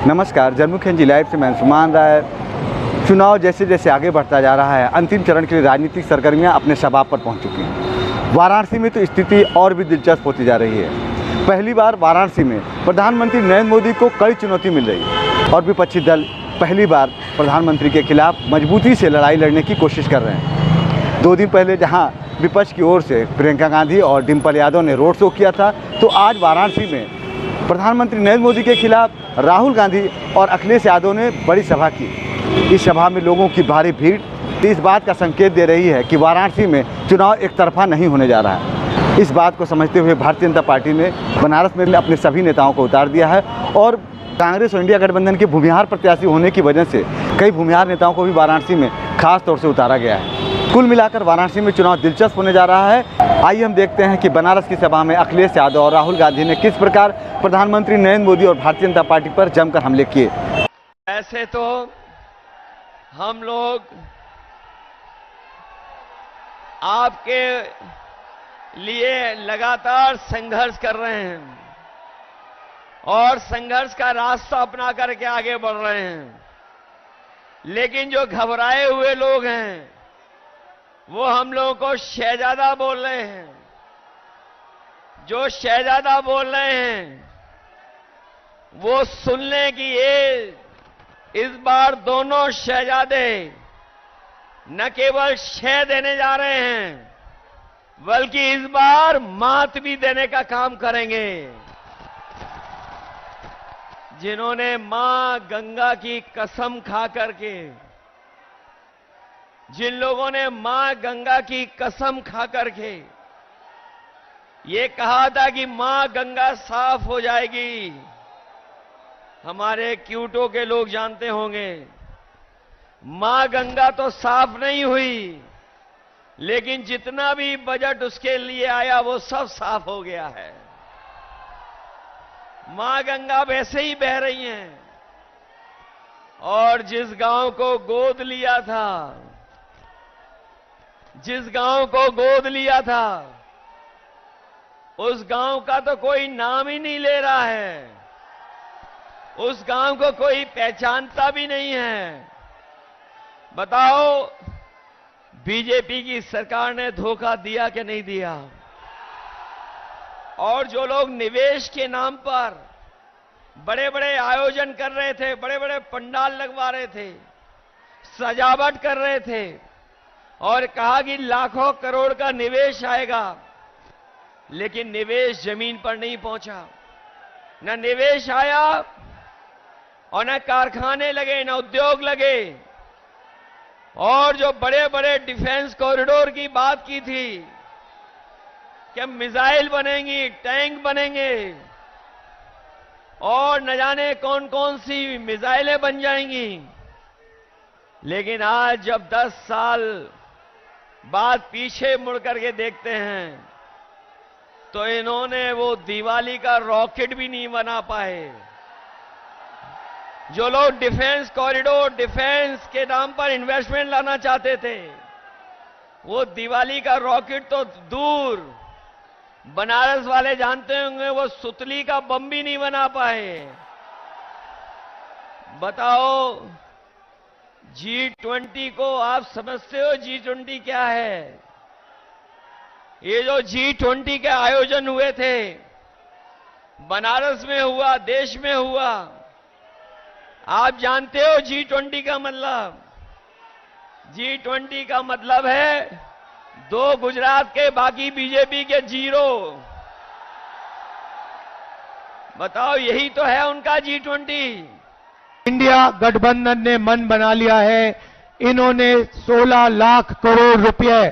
नमस्कार, जनमुखी लाइव से मैं सुमान राय। चुनाव जैसे जैसे आगे बढ़ता जा रहा है, अंतिम चरण के लिए राजनीतिक सरगर्मियां अपने शबाब पर पहुंच चुकी हैं। वाराणसी में तो स्थिति और भी दिलचस्प होती जा रही है। पहली बार वाराणसी में प्रधानमंत्री नरेंद्र मोदी को कड़ी चुनौती मिल रही है और विपक्षी दल पहली बार प्रधानमंत्री के खिलाफ मजबूती से लड़ाई लड़ने की कोशिश कर रहे हैं। 2 दिन पहले जहाँ विपक्ष की ओर से प्रियंका गांधी और डिम्पल यादव ने रोड शो किया था, तो आज वाराणसी में प्रधानमंत्री नरेंद्र मोदी के खिलाफ राहुल गांधी और अखिलेश यादव ने बड़ी सभा की। इस सभा में लोगों की भारी भीड़ इस बात का संकेत दे रही है कि वाराणसी में चुनाव एक तरफा नहीं होने जा रहा है। इस बात को समझते हुए भारतीय जनता पार्टी ने बनारस में अपने सभी नेताओं को उतार दिया है और कांग्रेस और इंडिया गठबंधन के भूमिहार प्रत्याशी होने की वजह से कई भूमिहार नेताओं को भी वाराणसी में खास तौर से उतारा गया है। कुल मिलाकर वाराणसी में चुनाव दिलचस्प होने जा रहा है। आइए हम देखते हैं कि बनारस की सभा में अखिलेश यादव और राहुल गांधी ने किस प्रकार प्रधानमंत्री नरेंद्र मोदी और भारतीय जनता पार्टी पर जमकर हमले किए। ऐसे तो हम लोग आपके लिए लगातार संघर्ष कर रहे हैं और संघर्ष का रास्ता अपना करके आगे बढ़ रहे हैं, लेकिन जो घबराए हुए लोग हैं वो हम लोगों को शहजादा बोल रहे हैं। जो शहजादा बोल रहे हैं वो सुन लें कि ये इस बार दोनों शहजादे न केवल शह देने जा रहे हैं बल्कि इस बार मात भी देने का काम करेंगे। जिन्होंने मां गंगा की कसम खा करके, जिन लोगों ने मां गंगा की कसम खा करके ये कहा था कि मां गंगा साफ हो जाएगी, हमारे क्यूटो के लोग जानते होंगे मां गंगा तो साफ नहीं हुई, लेकिन जितना भी बजट उसके लिए आया वो सब साफ हो गया है। मां गंगा वैसे ही बह रही हैं और जिस गांव को गोद लिया था, जिस गांव को गोद लिया था उस गांव का तो कोई नाम ही नहीं ले रहा है, उस गांव को कोई पहचानता भी नहीं है। बताओ बीजेपी की सरकार ने धोखा दिया कि नहीं दिया? और जो लोग निवेश के नाम पर बड़े बड़े आयोजन कर रहे थे, बड़े बड़े पंडाल लगवा रहे थे, सजावट कर रहे थे और कहा कि लाखों करोड़ का निवेश आएगा, लेकिन निवेश जमीन पर नहीं पहुंचा। न निवेश आया और न कारखाने लगे, न उद्योग लगे। और जो बड़े बड़े डिफेंस कॉरिडोर की बात की थी कि मिसाइल बनेंगी, टैंक बनेंगे और न जाने कौन कौन सी मिसाइलें बन जाएंगी, लेकिन आज जब 10 साल बाद पीछे मुड़ करके देखते हैं तो इन्होंने वो दिवाली का रॉकेट भी नहीं बना पाए। जो लोग डिफेंस कॉरिडोर, डिफेंस के नाम पर इन्वेस्टमेंट लाना चाहते थे, वो दिवाली का रॉकेट तो दूर, बनारस वाले जानते होंगे वो सुतली का बम भी नहीं बना पाए। बताओ G20 को आप समझते हो G20 क्या है? ये जो G20 के आयोजन हुए थे, बनारस में हुआ, देश में हुआ, आप जानते हो G20 का मतलब? G20 का मतलब है 2 गुजरात के, बाकी बीजेपी के 0। बताओ यही तो है उनका G20। इंडिया गठबंधन ने मन बना लिया है, इन्होंने 16 लाख करोड़ रुपए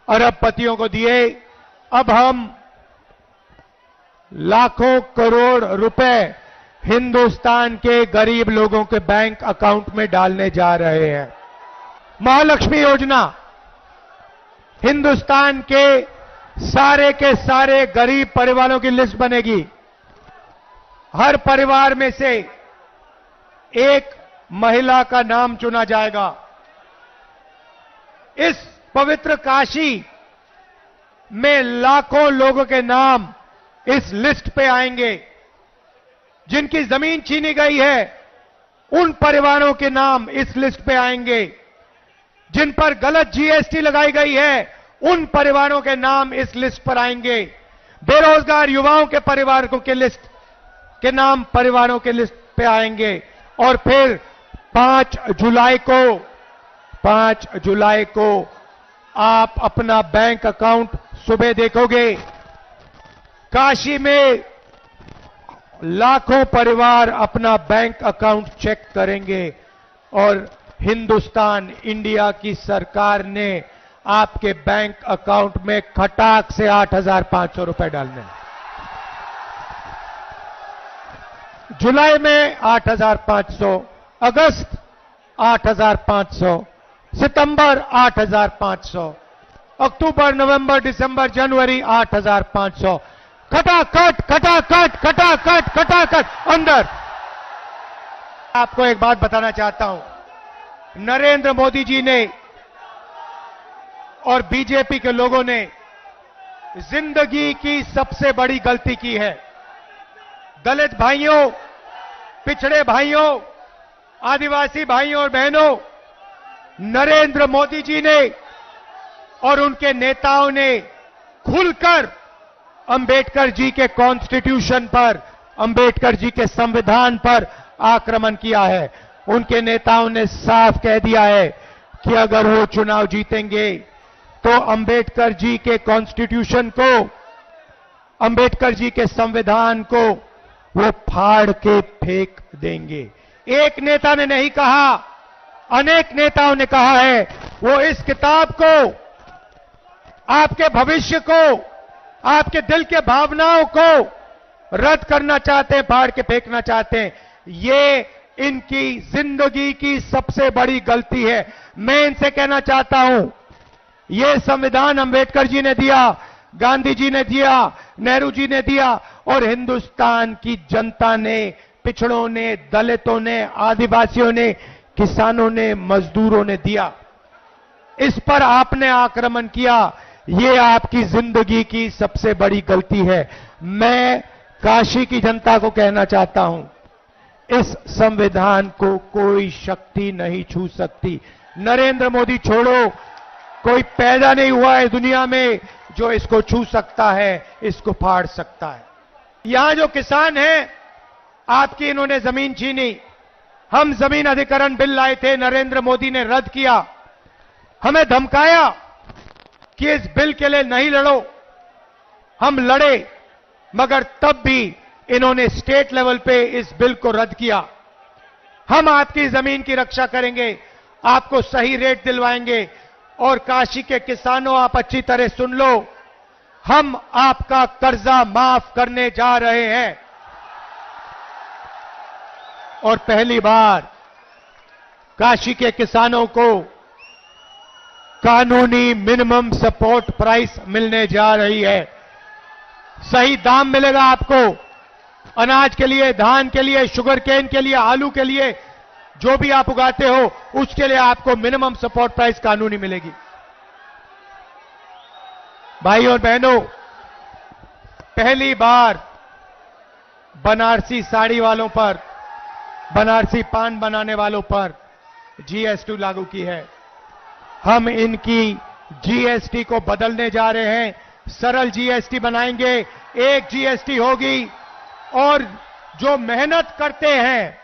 अरबपतियों को दिए। अब हम लाखों करोड़ रुपए हिंदुस्तान के गरीब लोगों के बैंक अकाउंट में डालने जा रहे हैं। महालक्ष्मी योजना, हिंदुस्तान के सारे गरीब परिवारों की लिस्ट बनेगी। हर परिवार में से एक महिला का नाम चुना जाएगा। इस पवित्र काशी में लाखों लोगों के नाम इस लिस्ट पे आएंगे। जिनकी जमीन छीनी गई है उन परिवारों के नाम इस लिस्ट पे आएंगे जिन पर गलत जीएसटी लगाई गई है, उन परिवारों के नाम इस लिस्ट पर आएंगे। बेरोजगार युवाओं के परिवारों के लिस्ट के नाम परिवारों के लिस्ट पे आएंगे। और फिर 5 जुलाई को आप अपना बैंक अकाउंट सुबह देखोगे, काशी में लाखों परिवार अपना बैंक अकाउंट चेक करेंगे और हिंदुस्तान इंडिया की सरकार ने आपके बैंक अकाउंट में खटाक से 8,500 रुपए डालने हैं। जुलाई में 8,500, अगस्त 8,500, सितंबर 8,500, अक्टूबर, नवंबर, दिसंबर, जनवरी 8,500, खटाखट अंदर। आपको एक बात बताना चाहता हूं, नरेंद्र मोदी जी ने और बीजेपी के लोगों ने जिंदगी की सबसे बड़ी गलती की है। दलित भाइयों, पिछड़े भाइयों, आदिवासी भाइयों और बहनों, नरेंद्र मोदी जी ने और उनके नेताओं ने खुलकर अंबेडकर जी के कॉन्स्टिट्यूशन पर, अंबेडकर जी के संविधान पर आक्रमण किया है। उनके नेताओं ने साफ कह दिया है कि अगर वो चुनाव जीतेंगे तो अंबेडकर जी के कॉन्स्टिट्यूशन को, अंबेडकर जी के संविधान को वो फाड़ के फेंक देंगे। एक नेता ने नहीं कहा, अनेक नेताओं ने कहा है। वो इस किताब को, आपके भविष्य को, आपके दिल के भावनाओं को रद्द करना चाहते हैं, फाड़ के फेंकना चाहते हैं। ये इनकी जिंदगी की सबसे बड़ी गलती है। मैं इनसे कहना चाहता हूं, ये संविधान अंबेडकर जी ने दिया, गांधी जी ने दिया, नेहरू जी ने दिया और हिंदुस्तान की जनता ने, पिछड़ों ने, दलितों ने, आदिवासियों ने, किसानों ने, मजदूरों ने दिया। इस पर आपने आक्रमण किया, ये आपकी जिंदगी की सबसे बड़ी गलती है। मैं काशी की जनता को कहना चाहता हूं, इस संविधान को कोई शक्ति नहीं छू सकती। नरेंद्र मोदी छोड़ो, कोई पैदा नहीं हुआ है दुनिया में जो इसको छू सकता है, इसको फाड़ सकता है। यहां जो किसान हैं, आपकी इन्होंने जमीन छीनी। हम जमीन अधिग्रहण बिल लाए थे, नरेंद्र मोदी ने रद्द किया। हमें धमकाया कि इस बिल के लिए नहीं लड़ो। हम लड़े, मगर तब भी इन्होंने स्टेट लेवल पे इस बिल को रद्द किया। हम आपकी जमीन की रक्षा करेंगे, आपको सही रेट दिलवाएंगे। और काशी के किसानों, आप अच्छी तरह सुन लो, हम आपका कर्जा माफ करने जा रहे हैं। और पहली बार काशी के किसानों को कानूनी मिनिमम सपोर्ट प्राइस मिलने जा रही है। सही दाम मिलेगा आपको, अनाज के लिए, धान के लिए, शुगर केन के लिए, आलू के लिए, जो भी आप उगाते हो उसके लिए आपको मिनिमम सपोर्ट प्राइस कानूनी मिलेगी। भाइयों और बहनों, पहली बार बनारसी साड़ी वालों पर, बनारसी पान बनाने वालों पर जीएसटी लागू की है। हम इनकी जीएसटी को बदलने जा रहे हैं, सरल जीएसटी बनाएंगे, एक जीएसटी होगी। और जो मेहनत करते हैं,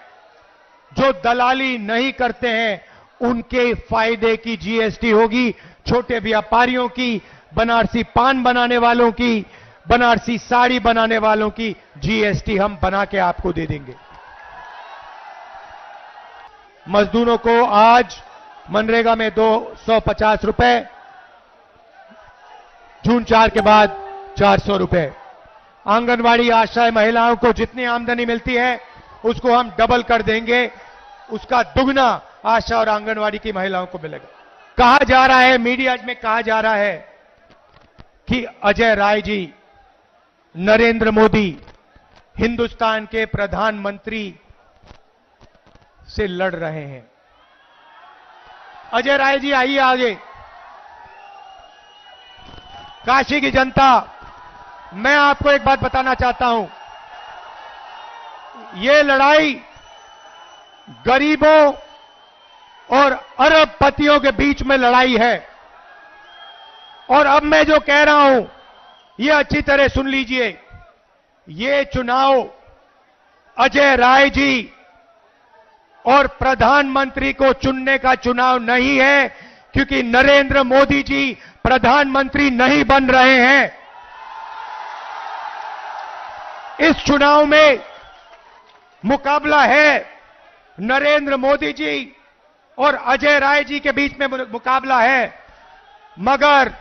जो दलाली नहीं करते हैं, उनके फायदे की जीएसटी होगी। छोटे व्यापारियों की, बनारसी पान बनाने वालों की, बनारसी साड़ी बनाने वालों की जीएसटी हम बना के आपको दे देंगे। मजदूरों को आज मनरेगा में 250 रुपए, जून 4 के बाद 400 रुपए। आंगनवाड़ी आशा महिलाओं को जितनी आमदनी मिलती है उसको हम डबल कर देंगे, उसका दुगना आशा और आंगनवाड़ी की महिलाओं को मिलेगा। कहा जा रहा है, मीडिया में कहा जा रहा है कि अजय राय जी, नरेंद्र मोदी हिंदुस्तान के प्रधानमंत्री से लड़ रहे हैं। अजय राय जी आइए आगे। काशी की जनता, मैं आपको एक बात बताना चाहता हूं, ये लड़ाई गरीबों और अरबपतियों के बीच में लड़ाई है। और अब मैं जो कह रहा हूं, ये अच्छी तरह सुन लीजिए। ये चुनाव अजय राय जी और प्रधानमंत्री को चुनने का चुनाव नहीं है, क्योंकि नरेंद्र मोदी जी प्रधानमंत्री नहीं बन रहे हैं। इस चुनाव में मुकाबला है नरेंद्र मोदी जी और अजय राय जी के बीच में मुकाबला है। मगर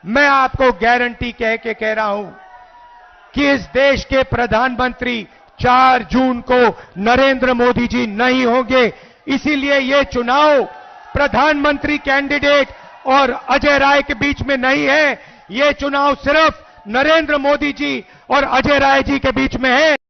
मैं आपको गारंटी कह रहा हूं कि इस देश के प्रधानमंत्री 4 जून को नरेंद्र मोदी जी नहीं होंगे। इसीलिए ये चुनाव प्रधानमंत्री कैंडिडेट और अजय राय के बीच में नहीं है। ये चुनाव सिर्फ नरेंद्र मोदी जी और अजय राय जी के बीच में है।